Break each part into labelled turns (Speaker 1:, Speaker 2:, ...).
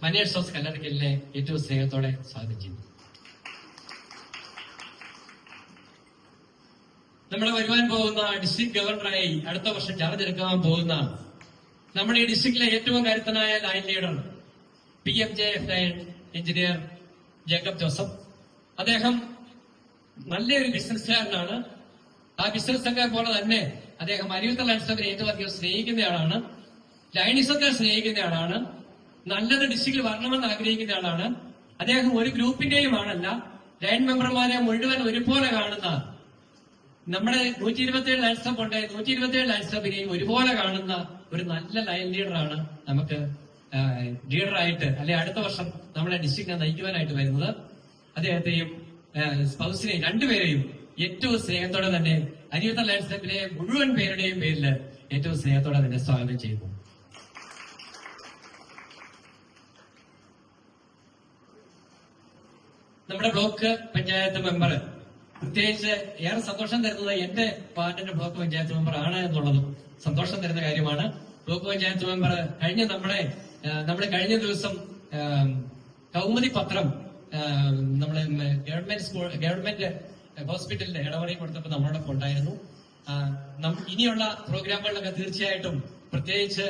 Speaker 1: മനേഷ് ജോസ് കല്ലറയ്ക്കലിനെ ഏറ്റവും സ്നേഹത്തോടെ സ്വാഗതം ചെയ്യുന്നു. നമ്മൾ വരുവാൻ പോകുന്ന ഡിസ്ട്രിക്ട് ഗവർണറായി അടുത്ത വർഷം ചാർജ് എടുക്കാൻ പോകുന്ന നമ്മുടെ ഈ ഡിസ്ട്രിക്റ്റിലെ ഏറ്റവും കരുത്തനായ lion leader PMJF lion engineer Jacob Joseph. അദ്ദേഹം നല്ലൊരു ബിസിനസ്സുകാരനാണ്. ആ ബിസിനസ്സൊക്കെ പോലെ തന്നെ അദ്ദേഹം അരിയുത്ത ലൈൻ സ്റ്റഫിനെ ഏറ്റവും അധികം സ്നേഹിക്കുന്നയാളാണ്. ലൈനിസത്തെ സ്നേഹിക്കുന്നയാളാണ്. നല്ലത് ഡിസ്ട്രിക്റ്റിൽ വരണമെന്ന് ആഗ്രഹിക്കുന്ന ആളാണ്. അദ്ദേഹം ഒരു ഗ്രൂപ്പിന്റെയും ആളല്ല. ലൈൻ മെമ്പർമാരെ മുഴുവൻ ഒരുപോലെ കാണുന്ന, നമ്മുടെ 127 ലൈൻ സ്റ്റഫ് ഉണ്ട്, 127 ലൈൻ സ്റ്റഫിനെയും ഒരുപോലെ കാണുന്ന ഒരു നല്ല ലൈൻ ലീഡറാണ് നമുക്ക് ലീഡറായിട്ട് അല്ലെ അടുത്ത വർഷം നമ്മുടെ ഡിസ്ട്രിക്റ്റിനെ നയിക്കുവാനായിട്ട് വരുന്നത്. അദ്ദേഹത്തെയും സ്പൗസിനെയും രണ്ടുപേരെയും ഏറ്റവും സ്നേഹത്തോടെ തന്നെ അരിയുത്ത ലൈൻ സ്റ്റഫിലെ മുഴുവൻ പേരുടെയും പേരിൽ ഏറ്റവും സ്നേഹത്തോടെ തന്നെ സ്വാഗതം ചെയ്യുന്നു. നമ്മുടെ ബ്ലോക്ക് പഞ്ചായത്ത് മെമ്പർ, പ്രത്യേകിച്ച് ഏറെ സന്തോഷം തരുന്നത് എന്റെ വാർഡിന്റെ ബ്ലോക്ക് പഞ്ചായത്ത് മെമ്പർ ആണ് എന്നുള്ളതും സന്തോഷം തരുന്ന കാര്യമാണ്. ബ്ലോക്ക് പഞ്ചായത്ത് മെമ്പർ നമ്മുടെ കഴിഞ്ഞ ദിവസം കൗമുദി പത്രം നമ്മള് ഗവൺമെന്റ് ഹോസ്പിറ്റലിന്റെ ഇടവറയിൽ കൊടുത്തപ്പോൾ നമ്മളോടൊപ്പം ഉണ്ടായിരുന്നു. ഇനിയുള്ള പ്രോഗ്രാമുകളിലൊക്കെ തീർച്ചയായിട്ടും പ്രത്യേകിച്ച്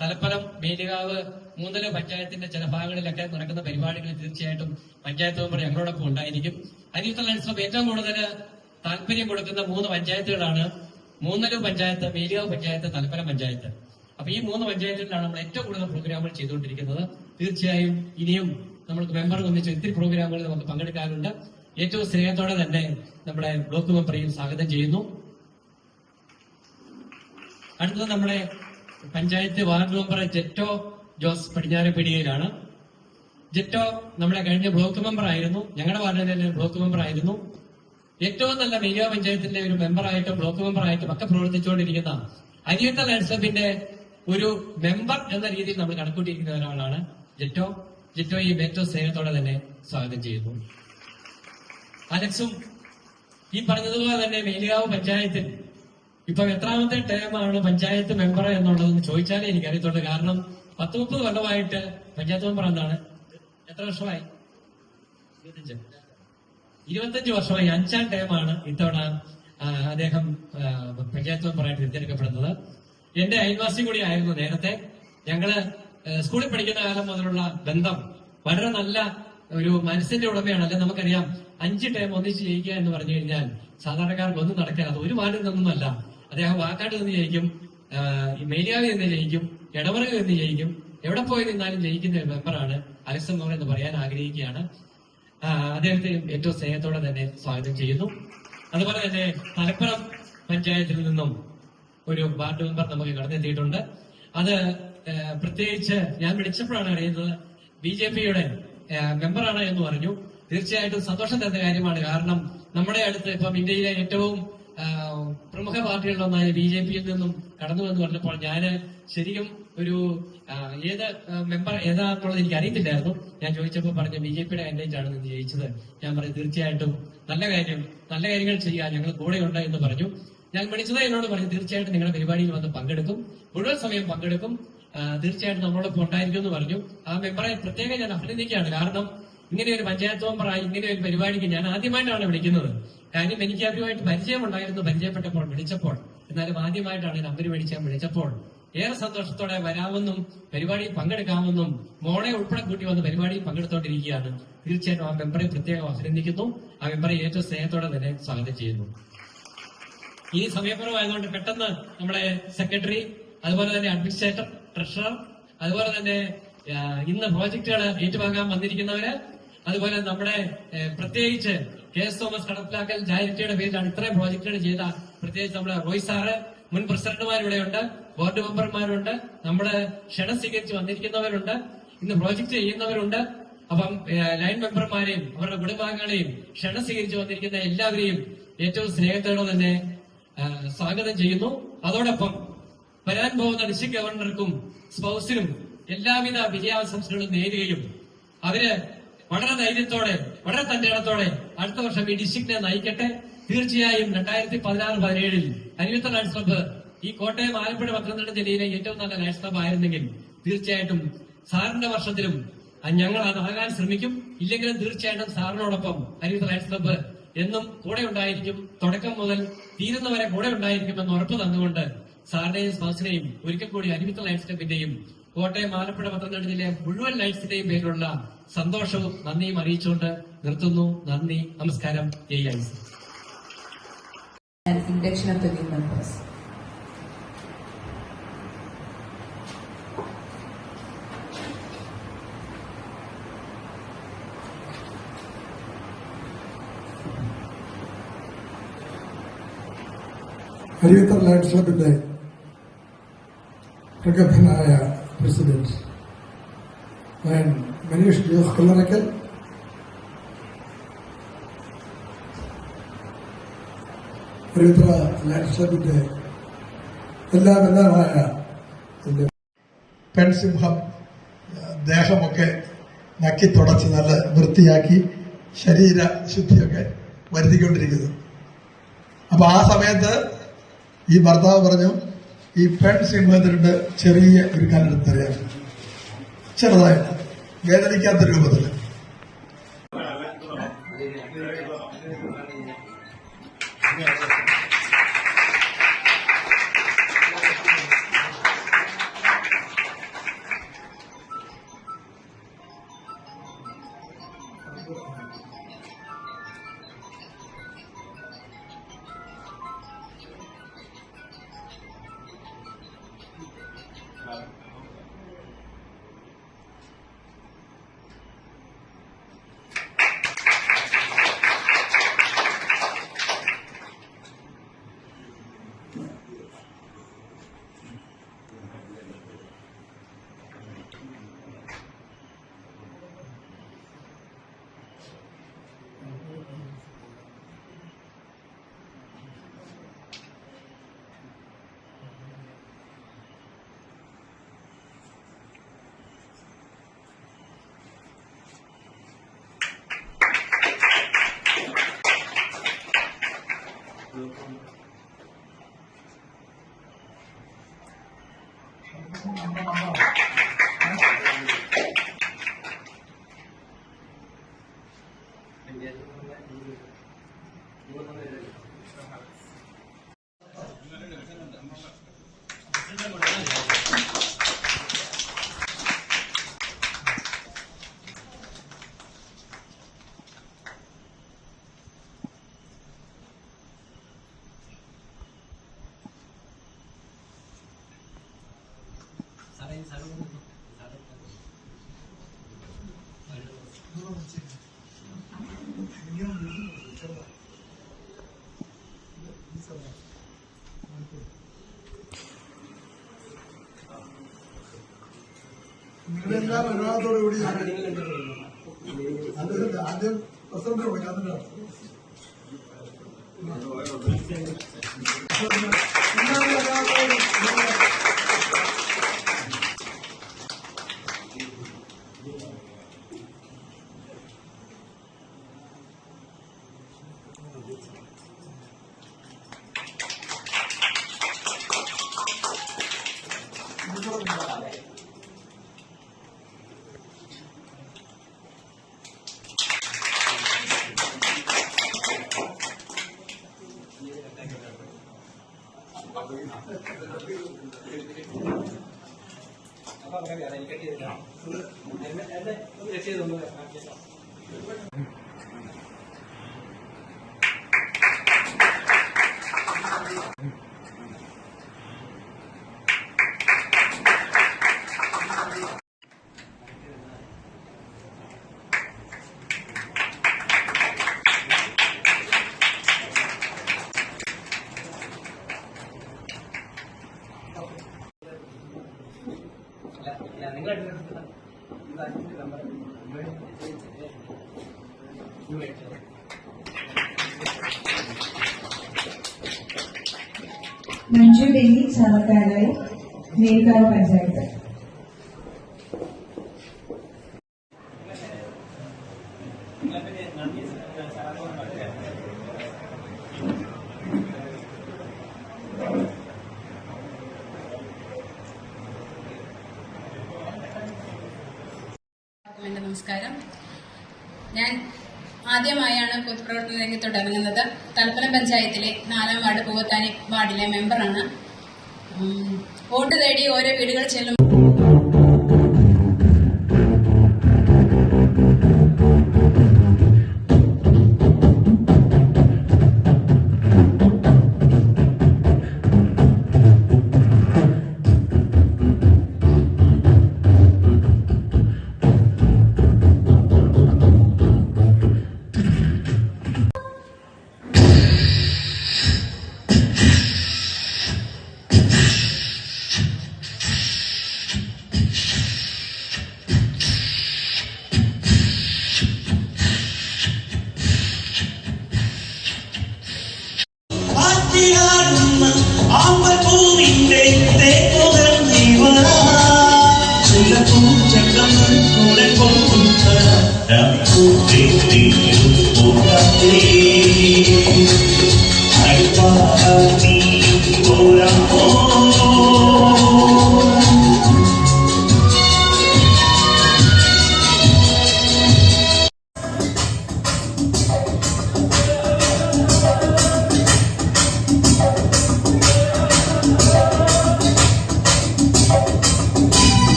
Speaker 1: തലപ്പലം, മേലുകാവ്, മൂന്നല പഞ്ചായത്തിന്റെ ചില ഭാഗങ്ങളിലൊക്കെ നടക്കുന്ന പരിപാടികളിൽ തീർച്ചയായിട്ടും പഞ്ചായത്ത് മെമ്പർ ഞങ്ങളോടൊപ്പം ഉണ്ടായിരിക്കും. അരിയുത്ത ലൈൻ സ്റ്റഫ് ഏറ്റവും കൂടുതൽ താല്പര്യം കൊടുക്കുന്ന 3 പഞ്ചായത്തുകളാണ് മൂന്നല പഞ്ചായത്ത്, മേലുകാവ് പഞ്ചായത്ത്, തലപ്പലം പഞ്ചായത്ത്. അപ്പൊ ഈ 3 പഞ്ചായത്തുകളിലാണ് നമ്മൾ ഏറ്റവും കൂടുതൽ പ്രോഗ്രാമുകൾ ചെയ്തുകൊണ്ടിരിക്കുന്നത്. തീർച്ചയായും ഇനിയും നമ്മൾക്ക് മെമ്പർ ഒന്നിച്ച് ഒത്തിരി പ്രോഗ്രാമുകൾ നമുക്ക് പങ്കെടുക്കാറുണ്ട്. ഏറ്റവും സ്നേഹത്തോടെ തന്നെ നമ്മുടെ ബ്ലോക്ക് മെമ്പറേയും സ്വാഗതം ചെയ്യുന്നു. അടുത്തത് നമ്മുടെ പഞ്ചായത്ത് വാർഡ് മെമ്പർ ജെറ്റോ ജോസ് പടിഞ്ഞാറേപ്പടിയിലാണ്. ജെറ്റോ നമ്മുടെ കഴിഞ്ഞ ബ്ലോക്ക് മെമ്പർ ആയിരുന്നു, ഞങ്ങളുടെ വാർഡിലെ ബ്ലോക്ക് മെമ്പർ ആയിരുന്നു. ഏറ്റവും നല്ല മേലുകാവ് പഞ്ചായത്തിന്റെ ഒരു മെമ്പറായിട്ടും ബ്ലോക്ക് മെമ്പറായിട്ടും ഒക്കെ പ്രവർത്തിച്ചുകൊണ്ടിരിക്കുന്ന അരിയുത്ത ലൈൻ സ്റ്റഫിന്റെ ഒരു മെമ്പർ എന്ന രീതിയിൽ നമ്മൾ കണക്കൂട്ടിയിരിക്കുന്ന ഒരാളാണ് ജെറ്റോ. ജെറ്റോയും ഏറ്റവും സ്നേഹത്തോടെ തന്നെ സ്വാഗതം ചെയ്യുന്നു. അലക്സും ഈ പറഞ്ഞതുപോലെ തന്നെ മേലുകാവ് പഞ്ചായത്തിൽ ഇപ്പൊ എത്രാമത്തെ ടേമാണ് പഞ്ചായത്ത് മെമ്പർ എന്നുള്ളതെന്ന് ചോദിച്ചാലേ എനിക്കറിയത്തുള്ളൂ. കാരണം 10-30 കൊല്ലമായിട്ട് പഞ്ചായത്ത് മെമ്പർ എന്താണ്, എത്ര വർഷമായി? 25 വർഷമായി. 5ാം ടേമാണ് ഇത്തവണ അദ്ദേഹം പഞ്ചായത്ത് മെമ്പറായിട്ട് തിരഞ്ഞെടുക്കപ്പെടുന്നത്. എന്റെ അയൽവാസി കൂടി ആയിരുന്നു നേരത്തെ. ഞങ്ങള് സ്കൂളിൽ പഠിക്കുന്ന കാലം മുതലുള്ള ബന്ധം വളരെ നല്ല ഒരു മനസ്സിന്റെ ഉടമയാണ്. അല്ലെ നമുക്കറിയാം 5 ടേം ഒന്നിച്ച് ജയിക്കുക എന്ന് പറഞ്ഞു കഴിഞ്ഞാൽ സാധാരണക്കാർക്ക് ഒന്നും നടക്കാൻ, അത് ഒരു വാർഡിൽ നിന്നൊന്നുമല്ല. അദ്ദേഹം വാക്കാട്ട് നിന്ന് ജയിക്കും, മേലുകാവിൽ നിന്ന് ജയിക്കും, ഇടവറയിൽ നിന്ന് ജയിക്കും, എവിടെ പോയി നിന്നാലും ജയിക്കുന്ന ഒരു മെമ്പറാണ് അലക്സ് മെമ്പർ എന്ന് പറയാൻ ആഗ്രഹിക്കുകയാണ്. അദ്ദേഹത്തെ ഏറ്റവും സ്നേഹത്തോടെ തന്നെ സ്വാഗതം ചെയ്യുന്നു. അതുപോലെ തന്നെ തലപ്പലം പഞ്ചായത്തിൽ നിന്നും ഒരു വാർഡ് മെമ്പർ നമുക്ക് കടന്നെത്തിയിട്ടുണ്ട്. അത് പ്രത്യേകിച്ച് ഞാൻ വിളിച്ചപ്പോഴാണ് അറിയുന്നത് BJPയുടെ മെമ്പറാണ് എന്ന് പറഞ്ഞു. തീർച്ചയായിട്ടും സന്തോഷം തരുന്ന കാര്യമാണ്. കാരണം നമ്മുടെ അടുത്ത് ഇപ്പം ഇന്ത്യയിലെ ഏറ്റവും പ്രമുഖ പാർട്ടികളിലൊന്നായ BJPയിൽ നിന്നും കടന്നു എന്ന് പറഞ്ഞപ്പോൾ ഞാന് ശരിക്കും ഒരു ഏത് മെമ്പർ ഏതാന്നുള്ളത് എനിക്ക് അറിയത്തില്ലായിരുന്നു. ഞാൻ ചോദിച്ചപ്പോൾ പറഞ്ഞു BJPയുടെ കാൻഡിഡേറ്റ് ആണ് നിന്ന് ജയിച്ചത്. ഞാൻ പറഞ്ഞു തീർച്ചയായിട്ടും നല്ല കാര്യങ്ങൾ ചെയ്യാൻ ഞങ്ങൾ കൂടെയുണ്ട് എന്ന് പറഞ്ഞു. ഞാൻ വിളിച്ചത് എന്നോട് പറഞ്ഞു തീർച്ചയായിട്ടും നിങ്ങളുടെ പരിപാടിയിൽ വന്ന് പങ്കെടുക്കും, മുഴുവൻ സമയം പങ്കെടുക്കും, തീർച്ചയായിട്ടും നമ്മളോടൊപ്പം ഉണ്ടായിരിക്കും എന്ന് പറഞ്ഞു. ആ മെമ്പറെ പ്രത്യേകം ഞാൻ അഭിനന്ദിക്കുകയാണ്. കാരണം ഇങ്ങനെ ഒരു പഞ്ചായത്ത് മെമ്പറായി ഇങ്ങനെ ഒരു പരിപാടിക്ക് ഞാൻ ആദ്യമായിട്ടാണ് വിളിക്കുന്നത്. കാര്യം എനിക്ക് അവരുമായിട്ട് പരിചയമുണ്ടായിരുന്നു, പരിചയപ്പെട്ടപ്പോൾ വിളിച്ചപ്പോൾ. എന്നാലും ആദ്യമായിട്ടാണ് നമ്പർ മേടിച്ചാൽ വിളിച്ചപ്പോൾ ഏറെ സന്തോഷത്തോടെ വരാമെന്നും പരിപാടിയിൽ പങ്കെടുക്കാമെന്നും മോളെ ഉൾപ്പെടെ കൂട്ടി വന്ന് പരിപാടിയിൽ പങ്കെടുത്തോണ്ടിരിക്കുകയാണ്. തീർച്ചയായിട്ടും ആ മെമ്പറെ പ്രത്യേകം അഭിനന്ദിക്കുന്നു. ആ മെമ്പറെ ഏറ്റവും സ്നേഹത്തോടെ തന്നെ സ്വാഗതം ചെയ്യുന്നു. ഈ സമയക്കുറവായതുകൊണ്ട് പെട്ടെന്ന് നമ്മുടെ സെക്രട്ടറി, അതുപോലെ തന്നെ അഡ്മിനിസ്ട്രേറ്റർ, ട്രഷറർ, അതുപോലെ തന്നെ ഇന്ന് പ്രോജക്റ്റുകൾ ഏറ്റുവാങ്ങാൻ വന്നിരിക്കുന്നവര്, അതുപോലെ നമ്മുടെ പ്രത്യേകിച്ച് KS തോമസ് കടപ്പിലാക്കൽ ചാരിറ്റിയുടെ പേരിലാണ് ഇത്രയും പ്രോജക്റ്റുകൾ ചെയ്ത പ്രത്യേകിച്ച് നമ്മുടെ റോയ് സാറ്, മുൻ പ്രസിഡന്റുമാരിവിടെയുണ്ട്, ബോർഡ് മെമ്പർമാരുണ്ട്, നമ്മുടെ ക്ഷണം സ്വീകരിച്ച് വന്നിരിക്കുന്നവരുണ്ട്, ഇന്ന് പ്രോജക്ട് ചെയ്യുന്നവരുണ്ട്. അപ്പം ലൈൻ മെമ്പർമാരെയും അവരുടെ കുടുംബാംഗങ്ങളെയും ക്ഷണം സ്വീകരിച്ച് വന്നിരിക്കുന്ന എല്ലാവരെയും ഏറ്റവും സ്നേഹത്തോടെ തന്നെ സ്വാഗതം ചെയ്യുന്നു. അതോടൊപ്പം വരാൻ പോകുന്ന ഡിസ്ട്രിക്ട് ഗവർണർക്കും സ്പൗസിനും എല്ലാവിധ വിജയാശംസകളും നേരുകയും അവര് വളരെ ധൈര്യത്തോടെ വളരെ തന്റെ ഇടത്തോടെ അടുത്ത വർഷം ഈ ഡിസ്ട്രിക്റ്റിനെ നയിക്കട്ടെ. തീർച്ചയായും 2016-17 അരുവിത്തറ ലയൺസ് ക്ലബ്ബ് ഈ കോട്ടയം, ആലപ്പുഴ, പത്തനംതിട്ട ജില്ലയിലെ ഏറ്റവും നല്ല ലയൺസ് ക്ലബ്ബ് ആയിരുന്നെങ്കിൽ തീർച്ചയായിട്ടും സാറിന്റെ വർഷത്തിലും ഞങ്ങൾ അതാകാൻ ശ്രമിക്കും. ഇല്ലെങ്കിലും തീർച്ചയായിട്ടും സാറിനോടൊപ്പം അരുവിത്തറ ലയൺസ് ക്ലബ്ബ് എന്നും കൂടെ ഉണ്ടായിരിക്കും. തുടക്കം മുതൽ തീരുന്നവരെ കൂടെ ഉണ്ടായിരിക്കുമെന്ന് ഉറപ്പ് തന്നുകൊണ്ട് സാറിന്റെയും സ്പോൺസിനെയും ഒരിക്കൽ കൂടി അരുവിത്തറ ലയൺസ് ക്ലബ്ബിന്റെയും കോട്ടയം, ആലപ്പുഴ, പത്തനംതിട്ട ജില്ലയിലെ മുഴുവൻ ലയൺസിന്റെയും പേരിലുള്ള സന്തോഷവും നന്ദിയും അറിയിച്ചുകൊണ്ട് നിർത്തുന്നു. നന്ദി, നമസ്കാരം. Jai Lions.
Speaker 2: Induction of the new members.
Speaker 3: Aruvithura Lions ക്ലബിന്റെ പ്രഗത്ഭനായ പ്രസിഡന്റ് മനീഷ് ജോസ് കല്ലറയ്ക്കൽ, അരുവിത്തറ ലയൺസ് ക്ലബിന്റെ എല്ലാമായ പെൺസിംഹം ദേഹമൊക്കെ നക്കി തുടച്ച് നല്ല വൃത്തിയാക്കി ശരീര ശുദ്ധിയൊക്കെ വരുത്തിക്കൊണ്ടിരിക്കുന്നു. അപ്പൊ ആ സമയത്ത് ഈ ഭർത്താവ് പറഞ്ഞു, ഈ പെൺസിംഹത്തിനുണ്ട് ചെറിയ ഒരു കല്ലെടുത്തറിയാം, ചെറുതായിട്ട് വേദനിക്കാത്ത രൂപത്തിൽ. നിങ്ങളെല്ലാം അനുവാദത്തോടു കൂടി ആദ്യം പ്രസിഡന്റ് കൊടുക്കാറുണ്ട്.
Speaker 2: മഞ്ജു ഡെന്നി, ചാമക്കാലായി, മേൽക്കാവ് പഞ്ചായത്ത്.
Speaker 4: എന്റെ നമസ്കാരം. ഞാൻ ആദ്യമായാണ് പൊതുപ്രവർത്തന രംഗത്തോട്ട് ഇറങ്ങുന്നത്. തലപ്പലം പഞ്ചായത്തിലെ 4-ാം വാർഡ് പൂവത്താനി വാർഡിലെ മെമ്പറാണ്. വോട്ട് തേടി ഓരോ വീടുകളിൽ ചെല്ലുമ്പോൾ